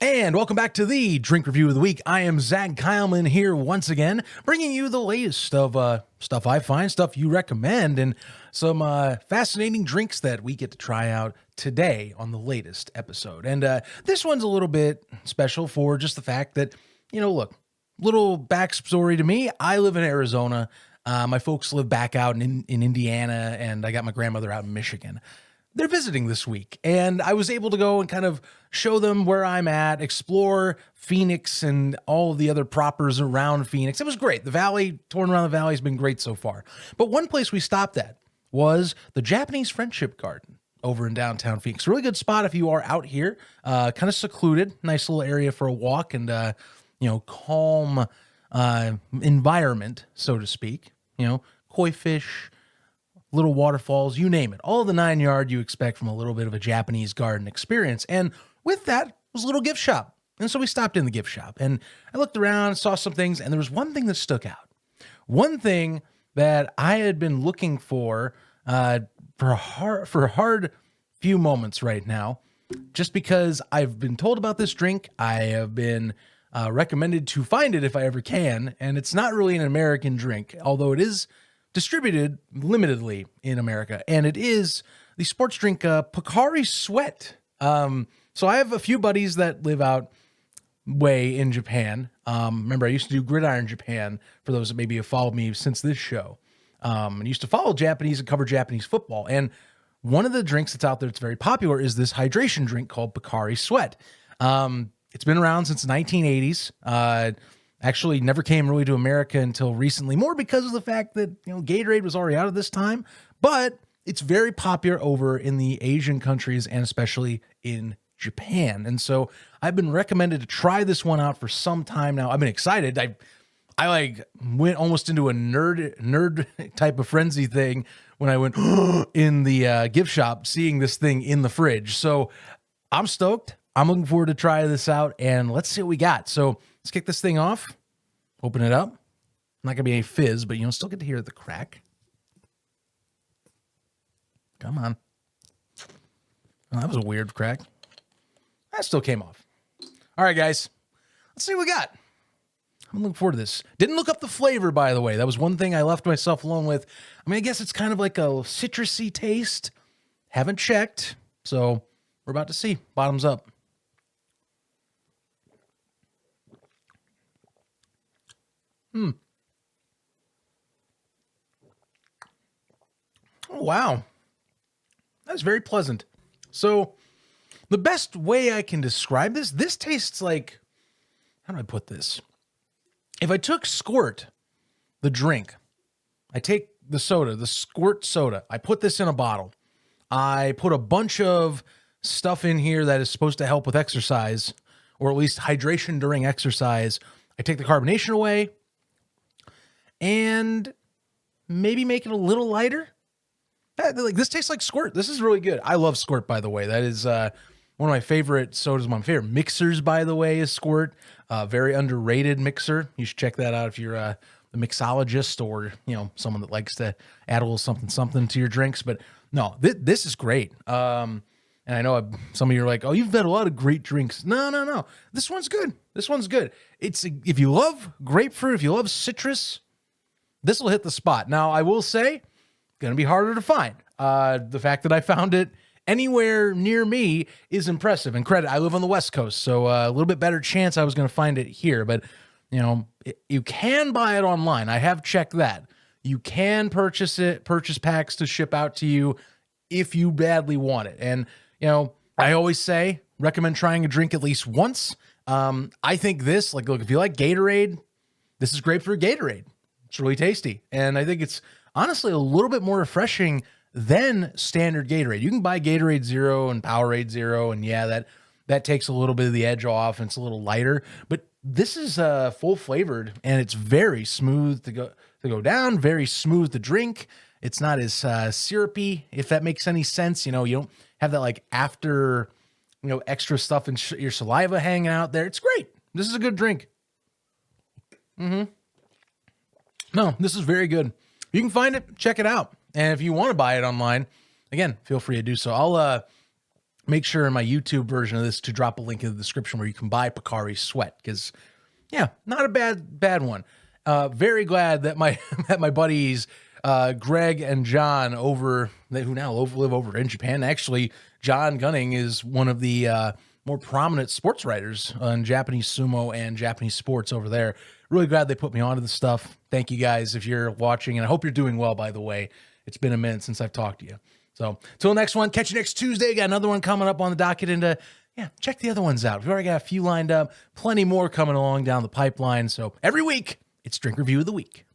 And welcome back to the Drink Review of the Week. I am Zach Keilman here once again, bringing you the latest of stuff I find, stuff you recommend, and some fascinating drinks that we get to try out today on the latest episode. And this one's a little bit special for just the fact that, look, little backstory to me. I live in Arizona. My folks live back out in Indiana, and I got my grandmother out in Michigan. They're visiting this week, and I was able to go and kind of show them where I'm at, explore Phoenix and all of the other propers around Phoenix. It was great. The valley, touring around the valley has been great so far. But one place we stopped at was the Japanese Friendship Garden over in downtown Phoenix. Really good spot if you are out here, kind of secluded, nice little area for a walk and, calm environment, so to speak. Koi fish, little waterfalls, you name it. All the 9 yard you expect from a little bit of a Japanese garden experience. And with that was a little gift shop. And so we stopped in the gift shop and I looked around, saw some things, and there was one thing that stuck out. One thing that I had been looking for a hard few moments right now, just because I've been told about this drink. I have been recommended to find it if I ever can. And it's not really an American drink, although it is distributed limitedly in America, and it is the sports drink Pocari Sweat. So I have a few buddies that live out way in Japan. Remember, I used to do Gridiron Japan, for those that maybe have followed me since this show. And used to follow Japanese and cover Japanese football. And one of the drinks that's out there that's very popular is this hydration drink called Pocari Sweat. It's been around since the 1980s. Actually never came really to America until recently, more because of the fact that, Gatorade was already out at this time, but it's very popular over in the Asian countries and especially in Japan. And so I've been recommended to try this one out for some time now. I've been excited. I went almost into a nerd type of frenzy thing when I went in the gift shop seeing this thing in the fridge. So I'm stoked. I'm looking forward to try this out, and let's see what we got. So let's kick this thing off. Open it up. Not going to be any fizz, but still get to hear the crack. Come on. Oh, that was a weird crack. That still came off. All right, guys. Let's see what we got. I'm looking forward to this. Didn't look up the flavor, by the way. That was one thing I left myself alone with. I guess it's kind of like a citrusy taste. Haven't checked, so we're about to see. Bottoms up. Oh, wow. That's very pleasant. So the best way I can describe this tastes like, how do I put this? If I took Squirt, the drink, I take the soda, the Squirt soda, I put this in a bottle. I put a bunch of stuff in here that is supposed to help with exercise, or at least hydration during exercise. I take the carbonation away and maybe make it a little lighter. This tastes like Squirt. This is really good. I love Squirt, by the way. That is one of my favorite sodas. My favorite mixers, by the way, is Squirt. Very underrated mixer. You should check that out if you're a mixologist or someone that likes to add a little something to your drinks. But no, this is great. And I know some of you are like, "Oh, you've had a lot of great drinks." No. This one's good. If you love grapefruit, if you love citrus, this will hit the spot. Now, I will say, going to be harder to find. The fact that I found it anywhere near me is impressive. And credit, I live on the West Coast, so a little bit better chance I was going to find it here. But, you can buy it online. I have checked that. You can purchase packs to ship out to you if you badly want it. And, I always say, recommend trying a drink at least once. I think this, look, if you like Gatorade, this is great for Gatorade. It's really tasty. And I think it's honestly a little bit more refreshing than standard Gatorade. You can buy Gatorade Zero and Powerade Zero, and yeah, that takes a little bit of the edge off and it's a little lighter. But this is full flavored and it's very smooth to go down, very smooth to drink. It's not as syrupy, if that makes any sense. You don't have that after extra stuff in your saliva hanging out there. It's great. This is a good drink. No, this is very good. You can find it, check it out. And if you want to buy it online, again, feel free to do so. I'll make sure in my YouTube version of this to drop a link in the description where you can buy Pocari Sweat, because yeah, not a bad one. Very glad that my that my buddies Greg and John who now live over in Japan. Actually, John Gunning is one of the more prominent sports writers on Japanese sumo and Japanese sports over there. Really glad they put me onto the stuff. Thank you guys if you're watching, and I hope you're doing well, by the way. It's been a minute since I've talked to you. So till next one, catch you next Tuesday. Got another one coming up on the docket, and check the other ones out. We've already got a few lined up, plenty more coming along down the pipeline. So every week, it's Drink Review of the Week.